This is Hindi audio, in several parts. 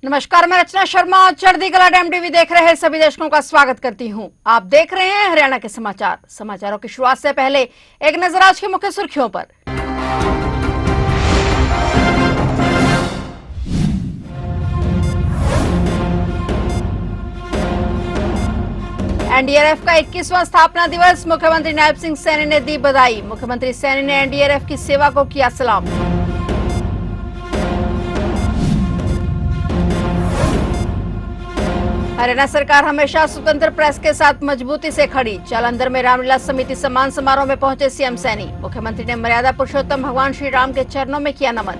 नमस्कार, मैं रचना शर्मा। चढ़ती कला टाइम टीवी देख रहे सभी दर्शकों का स्वागत करती हूं। आप देख रहे हैं हरियाणा के समाचार। समाचारों की शुरुआत से पहले एक नजर आज की मुख्य सुर्खियों पर। एनडीआरएफ का 21वां स्थापना दिवस, मुख्यमंत्री नायब सिंह सैनी ने दी बधाई। मुख्यमंत्री सैनी ने एनडीआरएफ की सेवा को किया सलाम। हरियाणा सरकार हमेशा स्वतंत्र प्रेस के साथ मजबूती से खड़ी। जालंधर में रामलीला समिति सम्मान समारोह में पहुंचे सीएम सैनी। मुख्यमंत्री ने मर्यादा पुरुषोत्तम भगवान श्री राम के चरणों में किया नमन।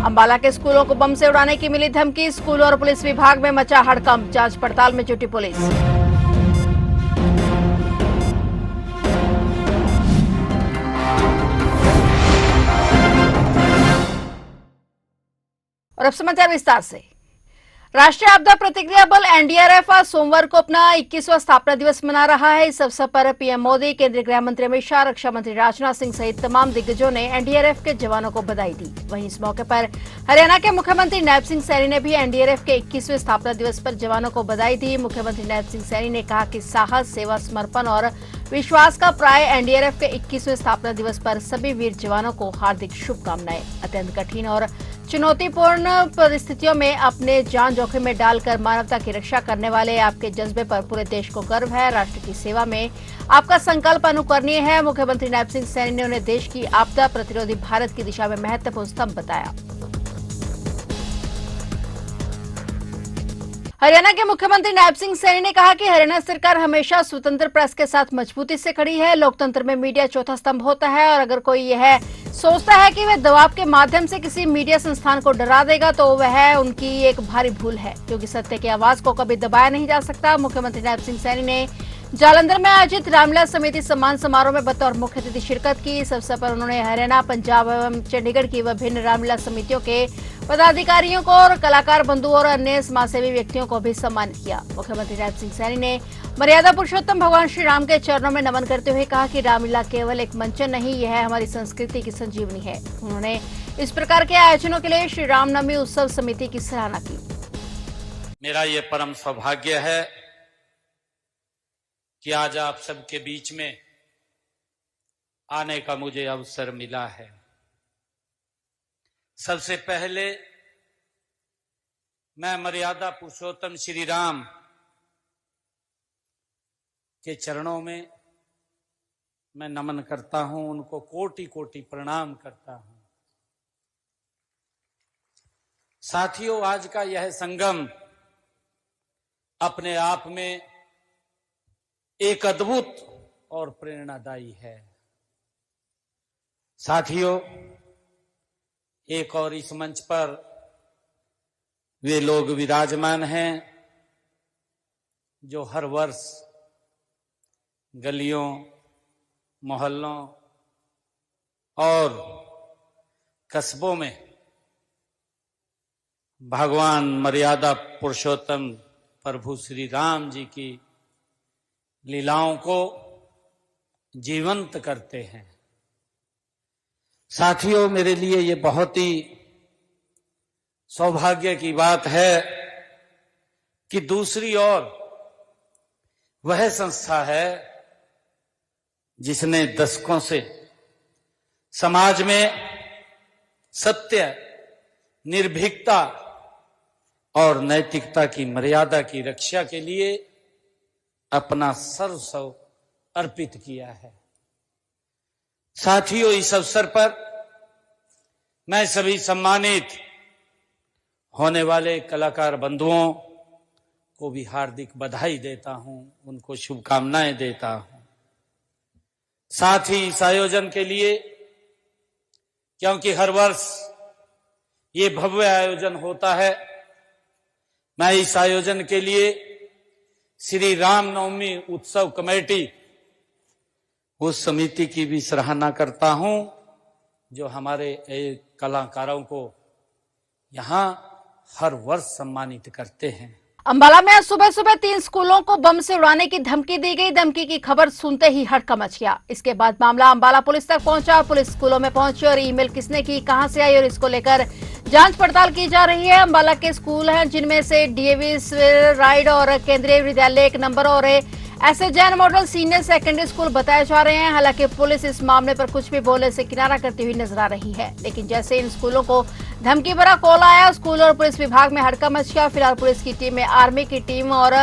अंबाला के स्कूलों को बम से उड़ाने की मिली धमकी। स्कूल और पुलिस विभाग में मचा हड़कंप। जांच पड़ताल में जुटी पुलिस। और अब समाचार विस्तार से। राष्ट्रीय आपदा प्रतिक्रिया बल एनडीआरएफ आज सोमवार को अपना 21वां स्थापना दिवस मना रहा है। इस अवसर पर पीएम मोदी, केंद्रीय गृह मंत्री अमित शाह, रक्षा मंत्री राजनाथ सिंह सहित तमाम दिग्गजों ने एनडीआरएफ के जवानों को बधाई दी। वहीं इस मौके पर हरियाणा के मुख्यमंत्री नायब सिंह सैनी ने भी एनडीआरएफ के 21वें स्थापना दिवस पर जवानों को बधाई दी। मुख्यमंत्री नायब सिंह सैनी ने कहा कि साहस, सेवा, समर्पण और विश्वास का प्राय एनडीआरएफ के 21वें स्थापना दिवस पर सभी वीर जवानों को हार्दिक शुभकामनाएं। अत्यंत कठिन और चुनौतीपूर्ण परिस्थितियों में अपने जान जोखिम में डालकर मानवता की रक्षा करने वाले आपके जज्बे पर पूरे देश को गर्व है। राष्ट्र की सेवा में आपका संकल्प अनुकरणीय है। मुख्यमंत्री नायब सिंह सैनी ने उन्हें देश की आपदा प्रतिरोधी भारत की दिशा में महत्वपूर्ण स्तंभ बताया। हरियाणा के मुख्यमंत्री नायब सिंह सैनी ने कहा कि हरियाणा सरकार हमेशा स्वतंत्र प्रेस के साथ मजबूती से खड़ी है। लोकतंत्र में मीडिया चौथा स्तंभ होता है और अगर कोई यह सोचता है कि वह दबाव के माध्यम से किसी मीडिया संस्थान को डरा देगा तो वह उनकी एक भारी भूल है, क्योंकि सत्य की आवाज को कभी दबाया नहीं जा सकता। मुख्यमंत्री नायब सिंह सैनी ने जालंधर में आयोजित रामलीला समिति सम्मान समारोह में बतौर मुख्य अतिथि शिरकत की। इस अवसर पर उन्होंने हरियाणा, पंजाब एवं चंडीगढ़ की विभिन्न रामलीला समितियों के पदाधिकारियों को और कलाकार बंधुओं और अन्य समाजसेवी व्यक्तियों को भी सम्मानित किया। मुख्यमंत्री नायब सिंह सैनी ने मर्यादा पुरुषोत्तम भगवान श्री राम के चरणों में नमन करते हुए कहा कि रामलीला केवल एक मंचन नहीं, यह हमारी संस्कृति की संजीवनी है। उन्होंने इस प्रकार के आयोजनों के लिए श्री रामनवमी उत्सव समिति की सराहना की। मेरा ये परम सौभाग्य है कि आज आप सबके बीच में आने का मुझे अवसर मिला है। सबसे पहले मैं मर्यादा पुरुषोत्तम श्री राम के चरणों में मैं नमन करता हूं, उनको कोटि कोटि प्रणाम करता हूं। साथियों, आज का यह संगम अपने आप में एक अद्भुत और प्रेरणादायी है। साथियों, एक और इस मंच पर वे लोग विराजमान हैं जो हर वर्ष गलियों, मोहल्लों और कस्बों में भगवान मर्यादा पुरुषोत्तम प्रभु श्री राम जी की लीलाओं को जीवंत करते हैं। साथियों, मेरे लिए ये बहुत ही सौभाग्य की बात है कि दूसरी ओर वह संस्था है जिसने दशकों से समाज में सत्य, निर्भीकता और नैतिकता की मर्यादा की रक्षा के लिए अपना सर्वस्व अर्पित किया है। साथियों, इस अवसर पर मैं सभी सम्मानित होने वाले कलाकार बंधुओं को भी हार्दिक बधाई देता हूं, उनको शुभकामनाएं देता हूं। साथ ही इस आयोजन के लिए, क्योंकि हर वर्ष ये भव्य आयोजन होता है, मैं इस आयोजन के लिए श्री रामनवमी उत्सव कमेटी, उस समिति की भी सराहना करता हूं जो हमारे कलाकारों को यहां हर वर्ष सम्मानित करते हैं। अंबाला में आज सुबह सुबह 3 स्कूलों को बम से उड़ाने की धमकी दी गई। धमकी की खबर सुनते ही हड़कंप मच गया। इसके बाद मामला अंबाला पुलिस तक पहुंचा। पुलिस स्कूलों में पहुंची और ईमेल किसने की, कहां से आई और इसको लेकर जांच पड़ताल की जा रही है। अंबाला के स्कूल हैं जिनमें से डीएवी राइड और केंद्रीय विद्यालय 1 नंबर और ऐसे Jain model senior secondary school बताए जा रहे हैं। हालांकि पुलिस इस मामले पर कुछ भी बोलने से किनारा करती हुई नजर आ रही है, लेकिन जैसे इन स्कूलों को धमकी भरा कॉल आया, स्कूल और पुलिस विभाग में हड़कंप मच गया। फिलहाल पुलिस की टीम में आर्मी की टीम और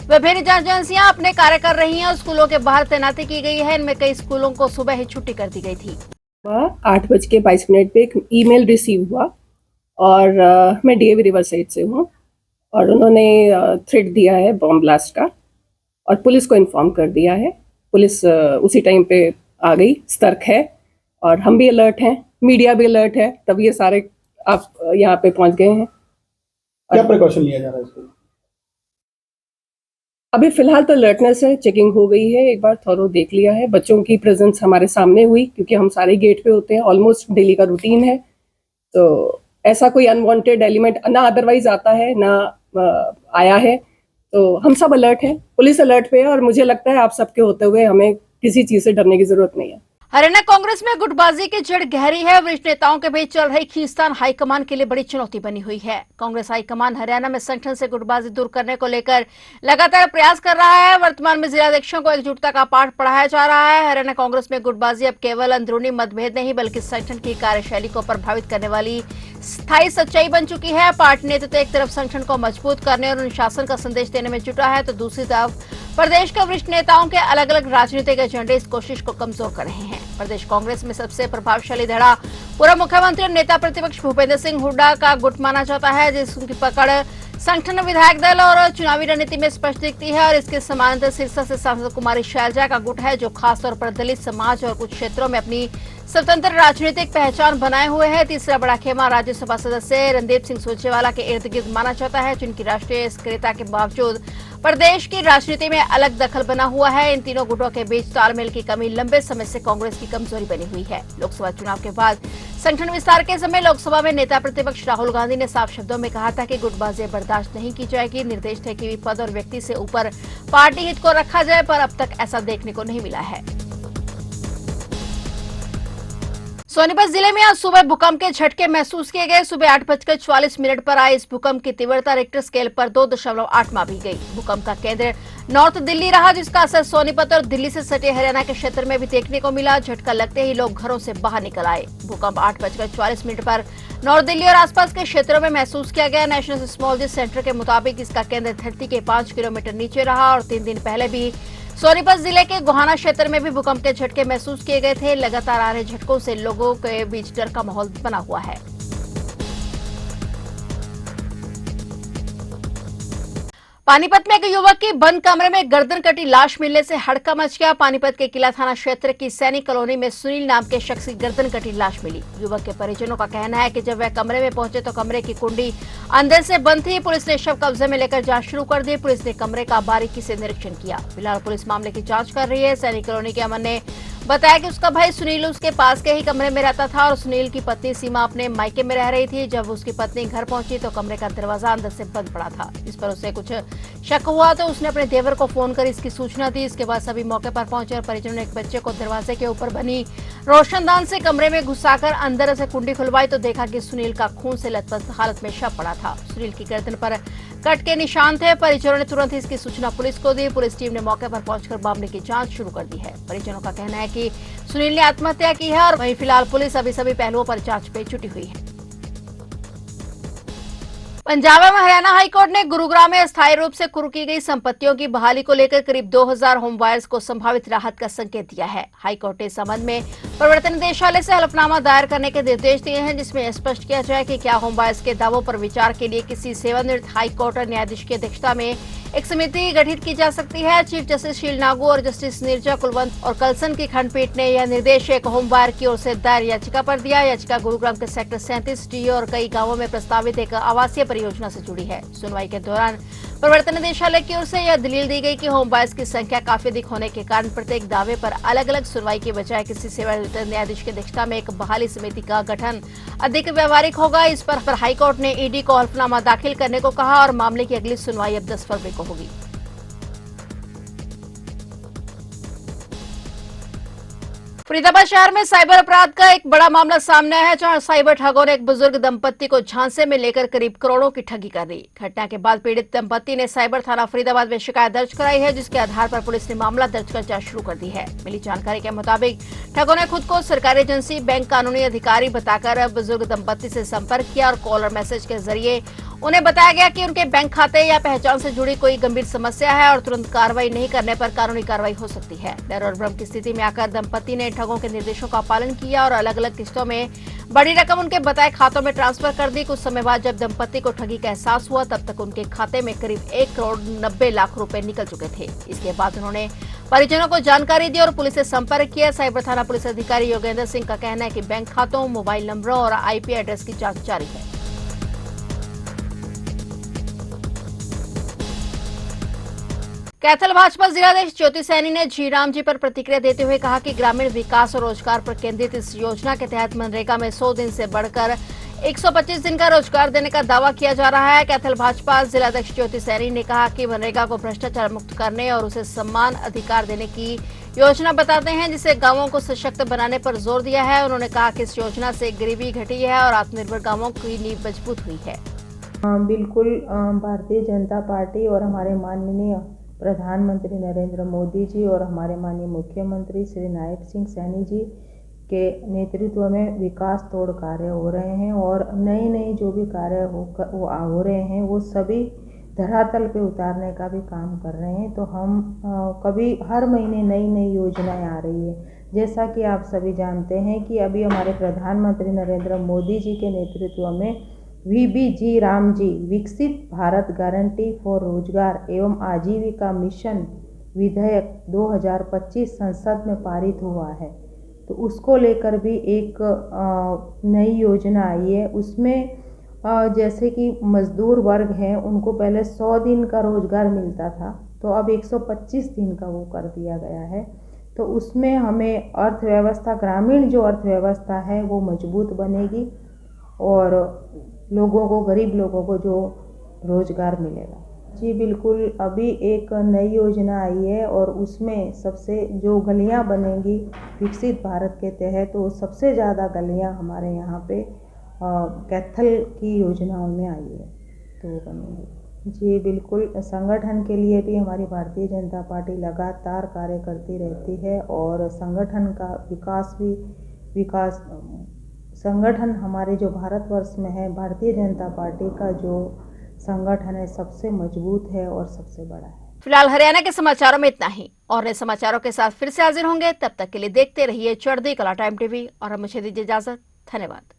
विभिन्न जांच एजेंसियां अपने कार्य कर रही हैं। स्कूलों के बाहर तैनाती की गई है। इनमें कई स्कूलों को सुबह ही छुट्टी कर दी गई थी। 8:22 पे एक ईमेल रिसीव हुआ और मैं डीएवी रिवर साइड से हूँ और उन्होंने थ्रेट दिया है बॉम्ब ब्लास्ट का और पुलिस को इन्फॉर्म कर दिया है। पुलिस उसी टाइम पे आ गई, सतर्क है और हम भी अलर्ट हैं, मीडिया भी अलर्ट है, तब ये सारे आप यहाँ पे पहुंच गए हैं। क्या प्रिकॉशन लिया जा रहा है इसको? अभी फिलहाल तो अलर्टनेस है, चेकिंग हो गई है, एक बार थॉरो देख लिया है। बच्चों की प्रेजेंस हमारे सामने हुई क्योंकि हम सारे गेट पे होते हैं, ऑलमोस्ट डेली का रूटीन है। तो ऐसा कोई अनवांटेड एलिमेंट ना अदरवाइज आता है ना आया है, तो हम सब अलर्ट हैं, पुलिस अलर्ट पे है और मुझे लगता है आप सबके होते हुए हमें किसी चीज से डरने की जरूरत नहीं है। हरियाणा कांग्रेस में गुटबाजी की जड़ गहरी है। वरिष्ठ नेताओं के बीच चल रही खींचतान हाईकमान के लिए बड़ी चुनौती बनी हुई है। कांग्रेस हाईकमान हरियाणा में संगठन से गुटबाजी दूर करने को लेकर लगातार प्रयास कर रहा है। वर्तमान में जिलाध्यक्षों को एकजुटता का पाठ पढ़ाया जा रहा है। हरियाणा कांग्रेस में गुटबाजी अब केवल अंदरूनी मतभेद नहीं बल्कि संगठन की कार्यशैली को प्रभावित करने वाली स्थायी सच्चाई बन चुकी है। पार्टी नेतृत्व एक तरफ संगठन को मजबूत करने और अनुशासन का संदेश देने में जुटा है, तो दूसरी तरफ प्रदेश के वरिष्ठ नेताओं के अलग अलग राजनीतिक एजेंडे इस कोशिश को कमजोर कर रहे हैं। प्रदेश कांग्रेस में सबसे प्रभावशाली धड़ा पूर्व मुख्यमंत्री और नेता प्रतिपक्ष भूपेंद्र सिंह हुड्डा का गुट माना जाता है, जिसकी पकड़ संगठन, विधायक दल और चुनावी रणनीति में स्पष्ट दिखती है। और इसके समानांतर सिरसा से सांसद कुमारी शैलजा का गुट है, जो खासतौर पर दलित समाज और कुछ क्षेत्रों में अपनी स्वतंत्र राजनीतिक पहचान बनाए हुए है। तीसरा बड़ा खेमा राज्यसभा सदस्य रणदीप सिंह सुरजेवाला के इर्द गिर्द माना जाता है, जिनकी राष्ट्रीय सक्रियता के बावजूद प्रदेश की राजनीति में अलग दखल बना हुआ है। इन तीनों गुटों के बीच तालमेल की कमी लंबे समय से कांग्रेस की कमजोरी बनी हुई है। लोकसभा चुनाव के बाद संगठन विस्तार के समय लोकसभा में नेता प्रतिपक्ष राहुल गांधी ने साफ शब्दों में कहा था कि गुटबाजी बर्दाश्त नहीं की जाएगी। निर्देश थे कि पद और व्यक्ति से ऊपर पार्टी हित को रखा जाए, पर अब तक ऐसा देखने को नहीं मिला है। सोनीपत जिले में आज सुबह भूकंप के झटके महसूस किए गए। सुबह 8:44 पर आए इस भूकंप की तीव्रता रिक्टर स्केल पर 2.8 मापी गई। भूकंप का केंद्र नॉर्थ दिल्ली रहा, जिसका असर सोनीपत और दिल्ली से सटे हरियाणा के क्षेत्र में भी देखने को मिला। झटका लगते ही लोग घरों से बाहर निकल आए। भूकंप 8:44 पर नॉर्थ दिल्ली और आसपास के क्षेत्रों में महसूस किया गया। नेशनल सिस्मोलॉजी सेंटर के मुताबिक इसका केंद्र धरती के 5 किलोमीटर नीचे रहा और 3 दिन पहले भी सोनीपत जिले के गोहाना क्षेत्र में भी भूकंप के झटके महसूस किए गए थे। लगातार आ रहे झटकों से लोगों के बीच डर का माहौल बना हुआ है। पानीपत में एक युवक की बंद कमरे में गर्दन कटी लाश मिलने से हड़कंप मच गया। पानीपत के किला थाना क्षेत्र की सैनिक कॉलोनी में सुनील नाम के शख्स की गर्दन कटी लाश मिली। युवक के परिजनों का कहना है कि जब वह कमरे में पहुंचे तो कमरे की कुंडी अंदर से बंद थी। पुलिस ने शव कब्जे में लेकर जांच शुरू कर दी। पुलिस ने कमरे का बारीकी से निरीक्षण किया। फिलहाल पुलिस मामले की जांच कर रही है। सैनिक कॉलोनी के अमन ने बताया कि उसका भाई सुनील उसके पास के ही कमरे में रहता था और सुनील की पत्नी सीमा अपने मायके में रह रही थी। जब उसकी पत्नी घर पहुंची तो कमरे का दरवाजा अंदर से बंद पड़ा था। इस पर उसे कुछ शक हुआ तो उसने अपने देवर को फोन कर इसकी सूचना दी। इसके बाद सभी मौके पर पहुंचे और परिजनों ने एक बच्चे को दरवाजे के ऊपर बनी रोशनदान से कमरे में घुसाकर अंदर से कुंडी खुलवाई तो देखा कि सुनील का खून से लथपथ हालत में शव पड़ा था। सुनील की गर्दन पर कट के निशान थे। परिजनों ने तुरंत इसकी सूचना पुलिस को दी। पुलिस टीम ने मौके पर पहुंचकर मामले की जांच शुरू कर दी है। परिजनों का कहना है कि सुनील ने आत्महत्या की है और वहीं फिलहाल पुलिस अभी सभी पहलुओं पर जांच पे जुटी हुई है। पंजाब एवं हरियाणा हाईकोर्ट ने गुरुग्राम में अस्थायी रूप से कुर्क की गई संपत्तियों की बहाली को लेकर करीब 2000 होम बायर्स को संभावित राहत का संकेत दिया है। हाईकोर्ट ने इस संबंध में प्रवर्तन निदेशालय से हलफनामा दायर करने के निर्देश दिए हैं, जिसमें स्पष्ट किया जाए कि क्या होम बायर्स के दावों पर विचार के लिए किसी सेवानिवृत्त हाईकोर्ट न्यायाधीश की अध्यक्षता में एक समिति गठित की जा सकती है। चीफ जस्टिस शील नागू और जस्टिस नीरजा कुलवंत और कलसन की खंडपीठ ने यह निर्देश एक होम बायर की ओर से दायर याचिका पर दिया। याचिका गुरुग्राम के सेक्टर 37 डी और कई गांवों में प्रस्तावित एक आवासीय परियोजना से जुड़ी है। सुनवाई के दौरान प्रवर्तन निदेशालय की ओर से यह दलील दी गई कि होम बायर्स की संख्या काफी अधिक होने के कारण प्रत्येक दावे पर अलग अलग सुनवाई के बजाय किसी सेवानिवृत्त न्यायाधीश की अध्यक्षता में एक बहाली समिति का गठन अधिक व्यवहारिक होगा। इस पर हाईकोर्ट ने ईडी को हल्फनामा दाखिल करने को कहा और मामले की अगली सुनवाई अब 10 फरवरी को होगी। फरीदाबाद शहर में साइबर अपराध का एक बड़ा मामला सामने आया है, जहां साइबर ठगों ने एक बुजुर्ग दंपत्ति को झांसे में लेकर करीब करोड़ों की ठगी कर दी। घटना के बाद पीड़ित दंपत्ति ने साइबर थाना फरीदाबाद में शिकायत दर्ज कराई है, जिसके आधार पर पुलिस ने मामला दर्ज कर जांच शुरू कर दी है। मिली जानकारी के मुताबिक ठगों ने खुद को सरकारी एजेंसी बैंक कानूनी अधिकारी बताकर बुजुर्ग दंपत्ति से संपर्क किया और कॉल और मैसेज के जरिए उन्हें बताया गया कि उनके बैंक खाते या पहचान से जुड़ी कोई गंभीर समस्या है और तुरंत कार्रवाई नहीं करने पर कानूनी कार्रवाई हो सकती है। डर और भ्रम की स्थिति में आकर दंपत्ति ने ठगों के निर्देशों का पालन किया और अलग अलग किस्तों में बड़ी रकम उनके बताए खातों में ट्रांसफर कर दी। कुछ समय बाद जब दंपत्ति को ठगी का एहसास हुआ, तब तक उनके खाते में करीब 1,90,00,000 रुपए निकल चुके थे। इसके बाद उन्होंने परिजनों को जानकारी दी और पुलिस से संपर्क किया। साइबर थाना पुलिस अधिकारी योगेंद्र सिंह का कहना है कि बैंक खातों, मोबाइल नंबरों और आईपी एड्रेस की जांच जारी है। कैथल भाजपा जिलाध्यक्ष ज्योति सैनी ने जीराम जी पर प्रतिक्रिया देते हुए कहा कि ग्रामीण विकास और रोजगार पर केंद्रित इस योजना के तहत मनरेगा में 100 दिन से बढ़कर 125 दिन का रोजगार देने का दावा किया जा रहा है। कैथल भाजपा जिलाध्यक्ष ज्योति सैनी ने कहा कि मनरेगा को भ्रष्टाचार मुक्त करने और उसे सम्मान अधिकार देने की योजना बताते हैं, जिसे गांवों को सशक्त बनाने पर जोर दिया है। उन्होंने कहा कि इस योजना से गरीबी घटी है और आत्मनिर्भर गांवों की नींव मजबूत हुई है। बिल्कुल, भारतीय जनता पार्टी और हमारे माननीय प्रधानमंत्री नरेंद्र मोदी जी और हमारे माननीय मुख्यमंत्री श्री नायक सिंह सैनी जी के नेतृत्व में विकास तोड़ कार्य हो रहे हैं और नए जो भी कार्य हो रहे हैं वो सभी धरातल पे उतारने का भी काम कर रहे हैं। तो हम कभी हर महीने नई योजनाएं आ रही है। जैसा कि आप सभी जानते हैं कि अभी हमारे प्रधानमंत्री नरेंद्र मोदी जी के नेतृत्व में VBG राम जी विकसित भारत गारंटी फॉर रोजगार एवं आजीविका मिशन विधेयक 2025 संसद में पारित हुआ है। तो उसको लेकर भी एक नई योजना आई है। उसमें जैसे कि मजदूर वर्ग हैं, उनको पहले 100 दिन का रोजगार मिलता था, तो अब 125 दिन का वो कर दिया गया है। तो उसमें हमें अर्थव्यवस्था, ग्रामीण जो अर्थव्यवस्था है वो मजबूत बनेगी और लोगों को, गरीब लोगों को जो रोजगार मिलेगा। जी बिल्कुल, अभी एक नई योजना आई है और उसमें सबसे जो गलियां बनेंगी विकसित भारत के तहत, तो सबसे ज़्यादा गलियां हमारे यहाँ पे कैथल की योजनाओं में आई है, तो वो बनेंगी। जी बिल्कुल, संगठन के लिए भी हमारी भारतीय जनता पार्टी लगातार कार्य करती रहती है और संगठन का विकास संगठन हमारे जो भारतवर्ष में है, भारतीय जनता पार्टी का जो संगठन है सबसे मजबूत है और सबसे बड़ा है। फिलहाल हरियाणा के समाचारों में इतना ही और नए समाचारों के साथ फिर से हाजिर होंगे। तब तक के लिए देखते रहिए चढ़ती कला टाइम टीवी और मुझे दीजिए इजाजत। धन्यवाद।